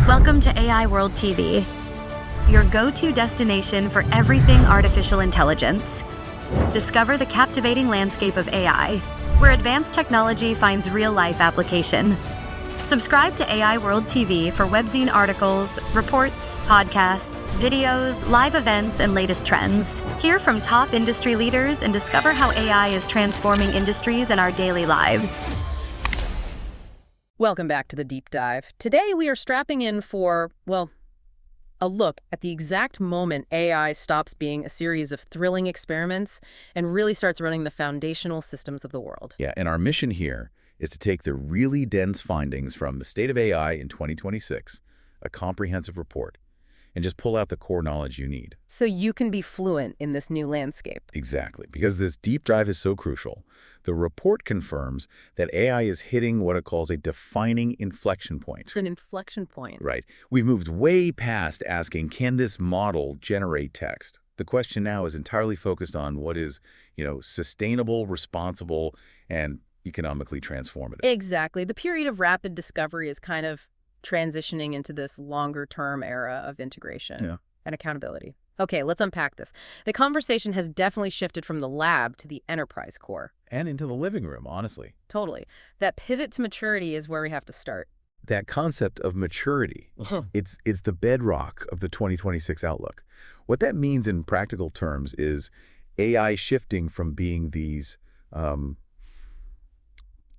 Welcome to AI World TV, your go-to destination for everything artificial intelligence. Discover the captivating landscape of AI, where advanced technology finds real-life application. Subscribe to AI World TV for webzine articles, reports, podcasts, videos, live events, and latest trends. Hear from top industry leaders and discover how AI is transforming industries and our daily lives. Welcome back to the Deep Dive. Today we are strapping in for, well, a look at the exact moment AI stops being a series of thrilling experiments and really starts running the foundational systems of the world. Yeah, and our mission here is to take the really dense findings from the State of AI in 2026, a comprehensive report, and just pull out the core knowledge you need. So you can be fluent in this new landscape. Exactly. Because this deep dive is so crucial, the report confirms that AI is hitting what it calls a defining inflection point. An inflection point. Right. We've moved way past asking, can this model generate text? The question now is entirely focused on what is, sustainable, responsible, and economically transformative. Exactly. The period of rapid discovery is kind of transitioning into this longer-term era of integration and accountability. Okay, let's unpack this. The conversation has definitely shifted from the lab to the enterprise core. And into the living room, honestly. Totally. That pivot to maturity is where we have to start. That concept of maturity, it's the bedrock of the 2026 outlook. What that means in practical terms is AI shifting from being these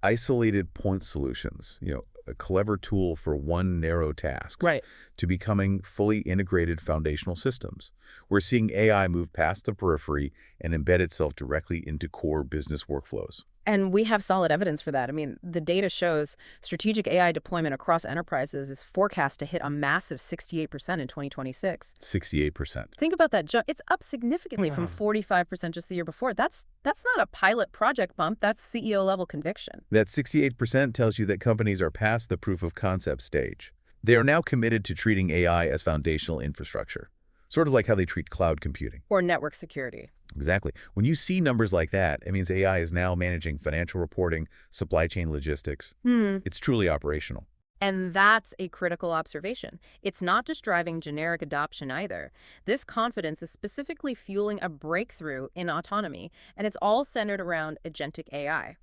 isolated point solutions, a clever tool for one narrow task, right, to becoming fully integrated foundational systems. We're seeing AI move past the periphery and embed itself directly into core business workflows. And we have solid evidence for that. I mean, the data shows strategic AI deployment across enterprises is forecast to hit a massive 68% in 2026. 68%. Think about that jump. It's up significantly from 45% just the year before. That's not a pilot project bump. That's CEO-level conviction. That 68% tells you that companies are past the proof of concept stage. They are now committed to treating AI as foundational infrastructure, sort of like how they treat cloud computing. Or network security. Exactly. When you see numbers like that, it means AI is now managing financial reporting, supply chain logistics. It's truly operational. And that's a critical observation. It's not just driving generic adoption either. This confidence is specifically fueling a breakthrough in autonomy, and it's all centered around agentic AI.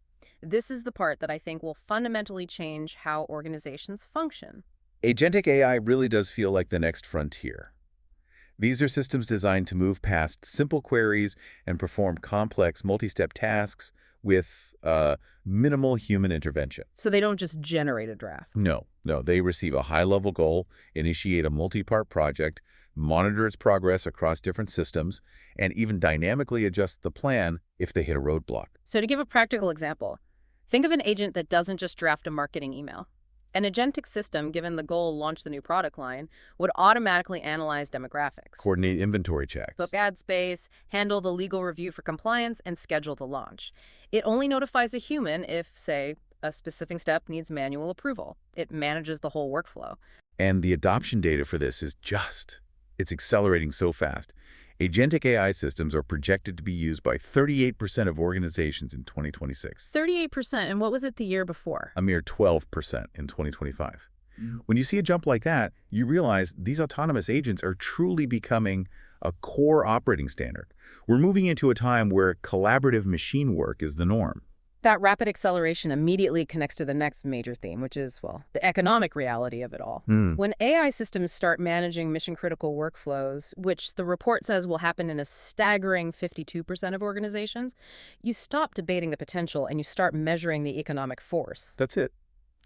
This is the part that I think will fundamentally change how organizations function. Agentic AI really does feel like the next frontier. These are systems designed to move past simple queries and perform complex multi-step tasks with minimal human intervention. So they don't just generate a draft? No. They receive a high-level goal, initiate a multi-part project, monitor its progress across different systems, and even dynamically adjust the plan if they hit a roadblock. So to give a practical example, think of an agent that doesn't just draft a marketing email. An agentic system, given the goal to launch the new product line, would automatically analyze demographics, coordinate inventory checks, book ad space, handle the legal review for compliance, and schedule the launch. It only notifies a human if, say, a specific step needs manual approval. It manages the whole workflow. And the adoption data for this is it's accelerating so fast. Agentic AI systems are projected to be used by 38% of organizations in 2026. 38%, and what was it the year before? A mere 12% in 2025. When you see a jump like that, you realize these autonomous agents are truly becoming a core operating standard. We're moving into a time where collaborative machine work is the norm. That rapid acceleration immediately connects to the next major theme, which is, the economic reality of it all. When AI systems start managing mission-critical workflows, which the report says will happen in a staggering 52% of organizations, you stop debating the potential and you start measuring the economic force. That's it.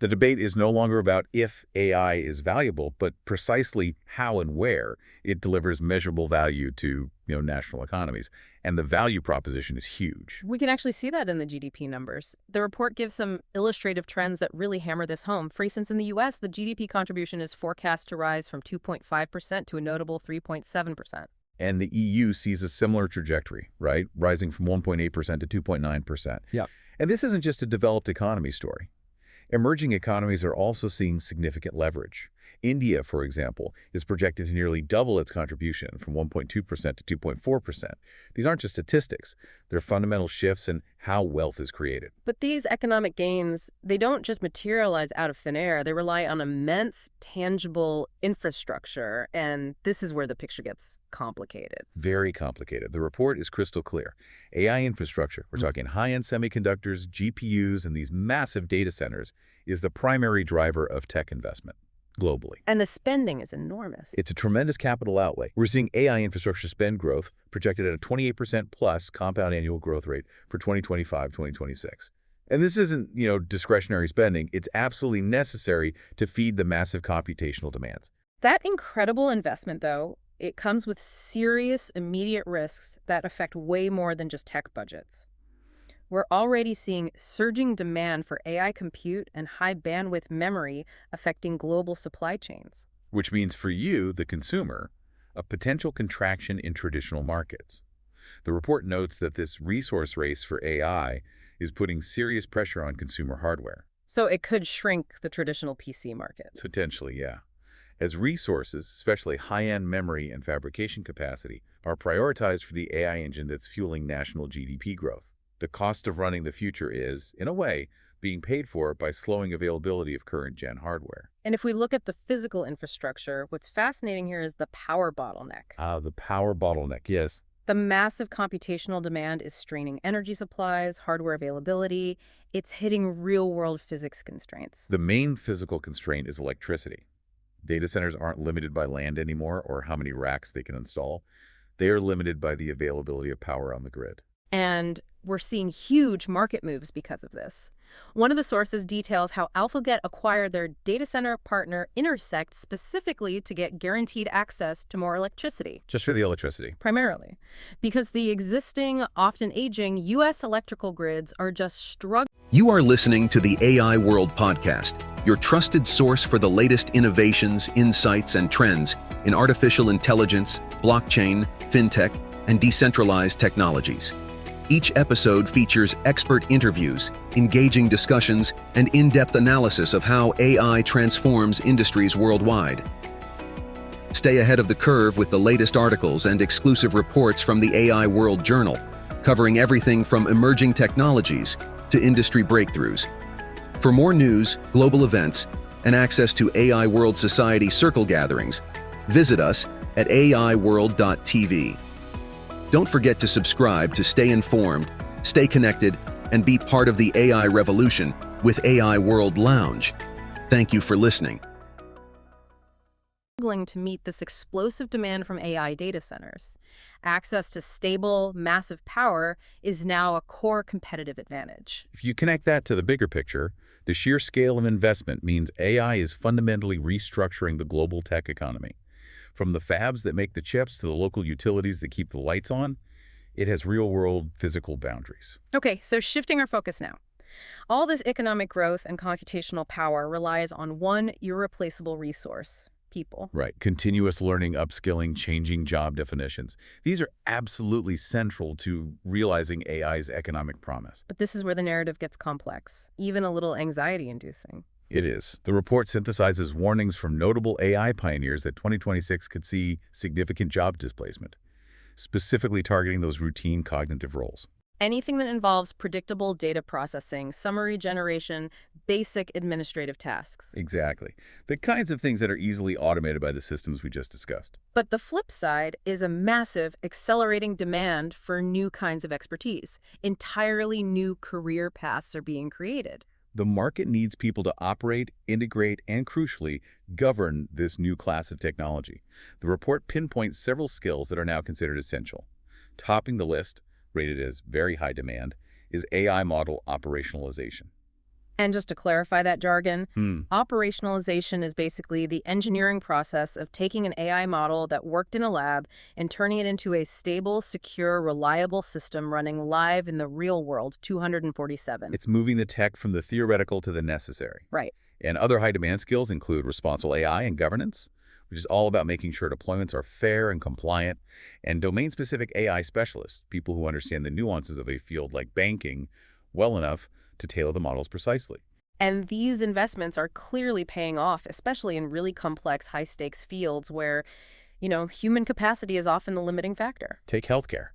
The debate is no longer about if AI is valuable, but precisely how and where it delivers measurable value to national economies. And the value proposition is huge. We can actually see that in the GDP numbers. The report gives some illustrative trends that really hammer this home. For instance, in the U.S., the GDP contribution is forecast to rise from 2.5% to a notable 3.7%. And the EU sees a similar trajectory, right? Rising from 1.8% to 2.9%. Yeah. And this isn't just a developed economy story. Emerging economies are also seeing significant leverage. India, for example, is projected to nearly double its contribution from 1.2% to 2.4%. These aren't just statistics. They're fundamental shifts in how wealth is created. But these economic gains, they don't just materialize out of thin air. They rely on immense, tangible infrastructure, and this is where the picture gets complicated. Very complicated. The report is crystal clear. AI infrastructure, we're talking high-end semiconductors, GPUs, and these massive data centers, is the primary driver of tech investment globally. And the spending is enormous. It's a tremendous capital outlay. We're seeing AI infrastructure spend growth projected at a 28% plus compound annual growth rate for 2025-2026. And this isn't, discretionary spending. It's absolutely necessary to feed the massive computational demands. That incredible investment, though, it comes with serious immediate risks that affect way more than just tech budgets. We're already seeing surging demand for AI compute and high bandwidth memory affecting global supply chains. Which means for you, the consumer, a potential contraction in traditional markets. The report notes that this resource race for AI is putting serious pressure on consumer hardware. So it could shrink the traditional PC market. Potentially, yeah. As resources, especially high-end memory and fabrication capacity, are prioritized for the AI engine that's fueling national GDP growth. The cost of running the future is, in a way, being paid for by slowing availability of current-gen hardware. And if we look at the physical infrastructure, what's fascinating here is the power bottleneck. The power bottleneck, yes. The massive computational demand is straining energy supplies, hardware availability. It's hitting real-world physics constraints. The main physical constraint is electricity. Data centers aren't limited by land anymore or how many racks they can install. They are limited by the availability of power on the grid. And we're seeing huge market moves because of this. One of the sources details how AlphaGet acquired their data center partner Intersect specifically to get guaranteed access to more electricity. Just for the electricity. Primarily. Because the existing, often aging, U.S. electrical grids are just struggling. You are listening to the AI World Podcast, your trusted source for the latest innovations, insights, and trends in artificial intelligence, blockchain, fintech, and decentralized technologies. Each episode features expert interviews, engaging discussions, and in-depth analysis of how AI transforms industries worldwide. Stay ahead of the curve with the latest articles and exclusive reports from the AI World Journal, covering everything from emerging technologies to industry breakthroughs. For more news, global events, and access to AI World Society circle gatherings, visit us at aiworld.tv. Don't forget to subscribe to stay informed, stay connected, and be part of the AI revolution with AI World Lounge. Thank you for listening. Struggling to meet this explosive demand from AI data centers. Access to stable, massive power is now a core competitive advantage. If you connect that to the bigger picture, the sheer scale of investment means AI is fundamentally restructuring the global tech economy. From the fabs that make the chips to the local utilities that keep the lights on, it has real-world physical boundaries. Okay, so shifting our focus now. All this economic growth and computational power relies on one irreplaceable resource: people. Right. Continuous learning, upskilling, changing job definitions. These are absolutely central to realizing AI's economic promise. But this is where the narrative gets complex, even a little anxiety-inducing. It is. The report synthesizes warnings from notable AI pioneers that 2026 could see significant job displacement, specifically targeting those routine cognitive roles. Anything that involves predictable data processing, summary generation, basic administrative tasks. Exactly. The kinds of things that are easily automated by the systems we just discussed. But the flip side is a massive, accelerating demand for new kinds of expertise. Entirely new career paths are being created. The market needs people to operate, integrate, and crucially, govern this new class of technology. The report pinpoints several skills that are now considered essential. Topping the list, rated as very high demand, is AI model operationalization. And just to clarify that jargon, operationalization is basically the engineering process of taking an AI model that worked in a lab and turning it into a stable, secure, reliable system running live in the real world, 247. It's moving the tech from the theoretical to the necessary. Right. And other high-demand skills include responsible AI and governance, which is all about making sure deployments are fair and compliant, and domain-specific AI specialists, people who understand the nuances of a field like banking well enough to tailor the models precisely. And these investments are clearly paying off, especially in really complex, high-stakes fields where, human capacity is often the limiting factor. Take healthcare.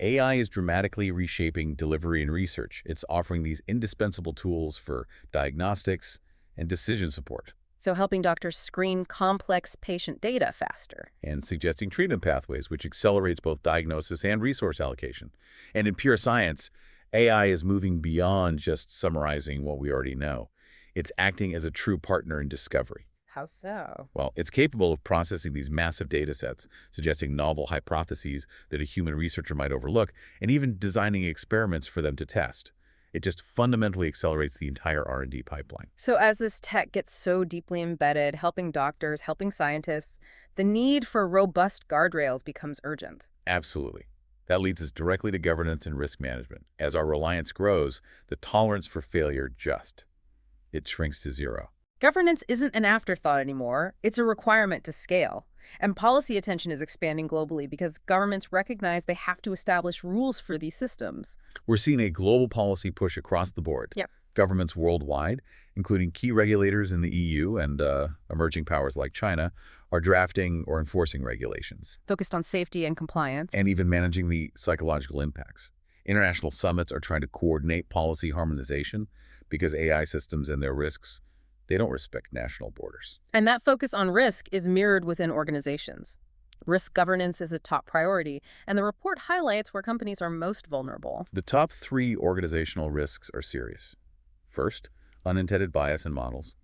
AI is dramatically reshaping delivery and research. It's offering these indispensable tools for diagnostics and decision support, So helping doctors screen complex patient data faster. and suggesting treatment pathways, which accelerates both diagnosis and resource allocation. And in pure science, AI is moving beyond just summarizing what we already know. It's acting as a true partner in discovery. How so? Well, it's capable of processing these massive data sets, suggesting novel hypotheses that a human researcher might overlook, and even designing experiments for them to test. It just fundamentally accelerates the entire R&D pipeline. So as this tech gets so deeply embedded, helping doctors, helping scientists, the need for robust guardrails becomes urgent. Absolutely. That leads us directly to governance and risk management. As our reliance grows, the tolerance for failure it shrinks to zero. Governance isn't an afterthought anymore. It's a requirement to scale. And policy attention is expanding globally because governments recognize they have to establish rules for these systems. We're seeing a global policy push across the board. Yep. Governments worldwide, including key regulators in the EU and emerging powers like China, are drafting or enforcing regulations, Focused on safety and compliance. and even managing the psychological impacts. International summits are trying to coordinate policy harmonization because AI systems and their risks, they don't respect national borders. And that focus on risk is mirrored within organizations. Risk governance is a top priority, and the report highlights where companies are most vulnerable. The top 3 organizational risks are serious. First, unintended bias in models.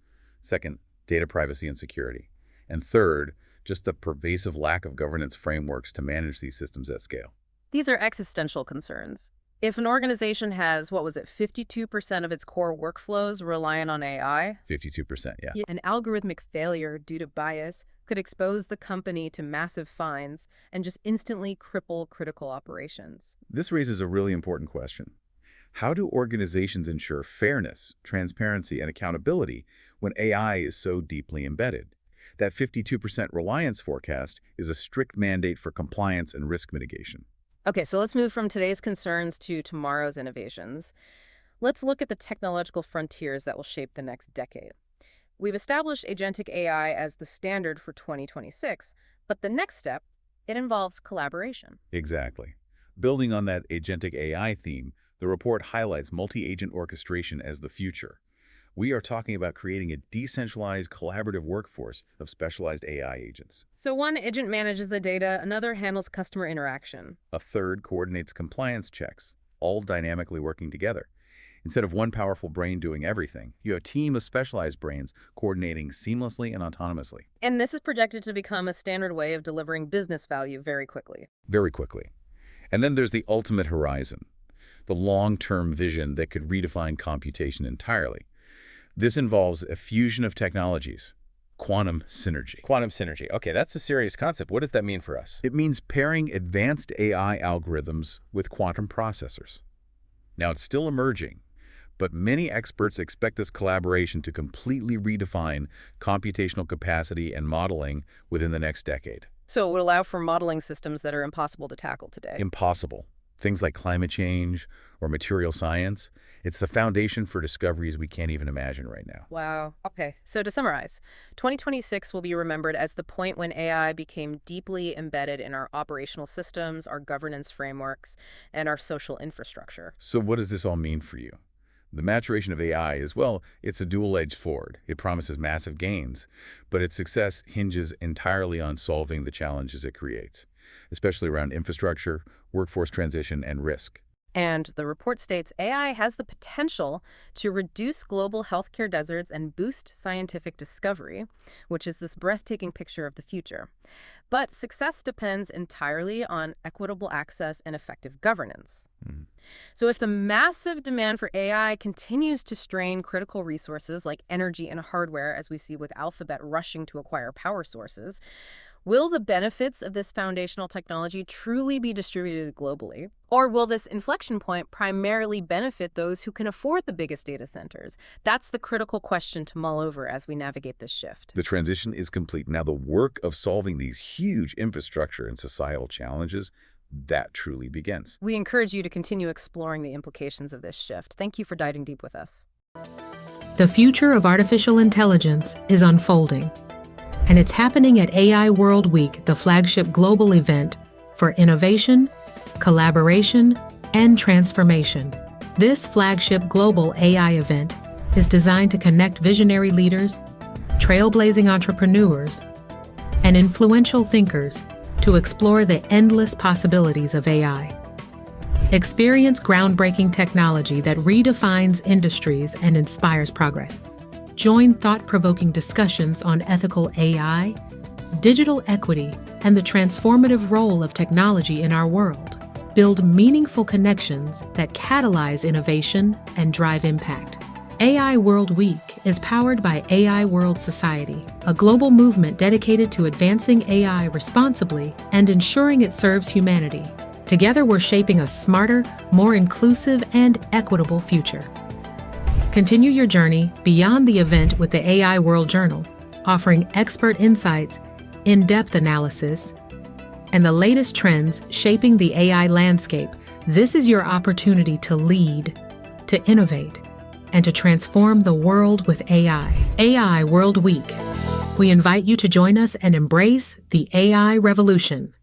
Second, data privacy and security. And third, just the pervasive lack of governance frameworks to manage these systems at scale. These are existential concerns. If an organization has, 52% of its core workflows reliant on AI, 52%, yeah. an algorithmic failure due to bias could expose the company to massive fines and just instantly cripple critical operations. This raises a really important question. How do organizations ensure fairness, transparency, and accountability when AI is so deeply embedded? That 52% reliance forecast is a strict mandate for compliance and risk mitigation. Okay, so let's move from today's concerns to tomorrow's innovations. Let's look at the technological frontiers that will shape the next decade. We've established agentic AI as the standard for 2026, but the next step, it involves collaboration. Exactly. Building on that agentic AI theme, the report highlights multi-agent orchestration as the future. We are talking about creating a decentralized, collaborative workforce of specialized AI agents. So one agent manages the data, another handles customer interaction. A third coordinates compliance checks, all dynamically working together. Instead of one powerful brain doing everything, you have a team of specialized brains coordinating seamlessly and autonomously. And this is projected to become a standard way of delivering business value very quickly. Very quickly. And then there's the ultimate horizon, the long-term vision that could redefine computation entirely. This involves a fusion of technologies, quantum synergy. Quantum synergy. Okay, that's a serious concept. What does that mean for us? It means pairing advanced AI algorithms with quantum processors. Now, it's still emerging, but many experts expect this collaboration to completely redefine computational capacity and modeling within the next decade. So it would allow for modeling systems that are impossible to tackle today. Impossible. Things like climate change or material science, it's the foundation for discoveries we can't even imagine right now. Wow. Okay, so to summarize, 2026 will be remembered as the point when AI became deeply embedded in our operational systems, our governance frameworks, and our social infrastructure. So what does this all mean for you? The maturation of AI is, well, it's a dual-edged sword. It promises massive gains, but its success hinges entirely on solving the challenges it creates, especially around infrastructure, workforce transition, and risk. And the report states AI has the potential to reduce global healthcare deserts and boost scientific discovery, which is this breathtaking picture of the future. But success depends entirely on equitable access and effective governance. So if the massive demand for AI continues to strain critical resources like energy and hardware, as we see with Alphabet rushing to acquire power sources, will the benefits of this foundational technology truly be distributed globally? Or will this inflection point primarily benefit those who can afford the biggest data centers? That's the critical question to mull over as we navigate this shift. The transition is complete. Now, the work of solving these huge infrastructure and societal challenges, that truly begins. We encourage you to continue exploring the implications of this shift. Thank you for diving deep with us. The future of artificial intelligence is unfolding, and it's happening at AI World Week, the flagship global event for innovation, collaboration, and transformation. This flagship global AI event is designed to connect visionary leaders, trailblazing entrepreneurs, and influential thinkers to explore the endless possibilities of AI. Experience groundbreaking technology that redefines industries and inspires progress. Join thought-provoking discussions on ethical AI, digital equity, and the transformative role of technology in our world. Build meaningful connections that catalyze innovation and drive impact. AI World Week is powered by AI World Society, a global movement dedicated to advancing AI responsibly and ensuring it serves humanity. Together, we're shaping a smarter, more inclusive, and equitable future. Continue your journey beyond the event with the AI World Journal, offering expert insights, in-depth analysis, and the latest trends shaping the AI landscape. This is your opportunity to lead, to innovate, and to transform the world with AI. AI World Week. We invite you to join us and embrace the AI revolution.